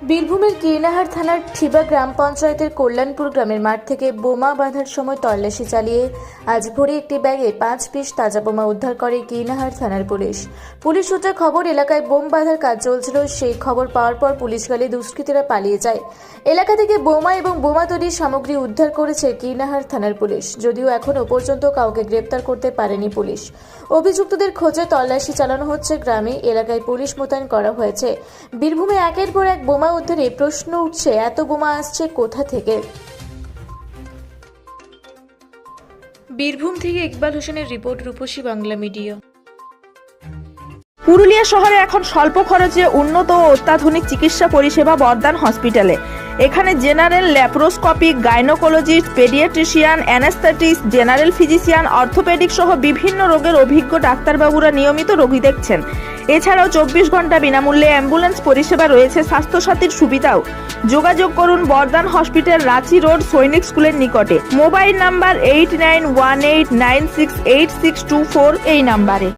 বীরভূমের কীর্ণাহার থানার ঠিবা গ্রাম পঞ্চায়েতের কল্যাণপুর গ্রামের মাঠ থেকে বোমা বাঁধার সময় তল্লাশি চালিয়ে আজ ভোরে একটি ব্যাগে 5 পিস তাজা বোমা উদ্ধার করে কীর্ণাহার থানার পুলিশ। পুলিশ সূত্রে খবর, এলাকায় বোম বাঁধার কাজ চলছিল। সেই খবর পাওয়ার পর পুলিশ গেলে দুষ্কৃতীরা পালিয়ে যায়। এলাকা থেকে বোমা এবং বোমা তৈরির সামগ্রী উদ্ধার করেছে কীর্ণাহার থানার পুলিশ, যদিও এখনও পর্যন্ত কাউকে গ্রেপ্তার করতে পারেনি পুলিশ। অভিযুক্তদের খোঁজে তল্লাশি চালানো হচ্ছে। গ্রামে এলাকায় পুলিশ মোতায়েন করা হয়েছে। বীরভূমে একের পর এক বোমা উদ্ধারে প্রশ্ন উঠছে, এত বোমা আসছে কোথা থেকে? বীরভূম থেকে ইকবাল হোসেনের রিপোর্ট, রূপসী বাংলা মিডিয়া। পুরুলিয়া শহরে এখন স্বল্প খরচে উন্নত ও অত্যাধুনিক চিকিৎসা পরিষেবা বর্দান হসপিটালে। এখানে general, laparoscopic, gynaecologist, paediatrician, anaesthetist, general physician, orthopaedic সহ বিভিন্ন রোগের অভিজ্ঞ ডাক্তারবাবুরা নিয়মিত রোগী দেখছেন। এছাড়াও 24 ঘন্টা বিনামূল্যে অ্যাম্বুলেন্স পরিষেবা রয়েছে, স্বাস্থ্যসাথীর সুবিধাও। যোগাযোগ করুন বর্দান হসপিটাল, রাঁচি রোড, সৈনিক স্কুলের নিকটে। মোবাইল নাম্বার 8918968624 এই নাম্বারে।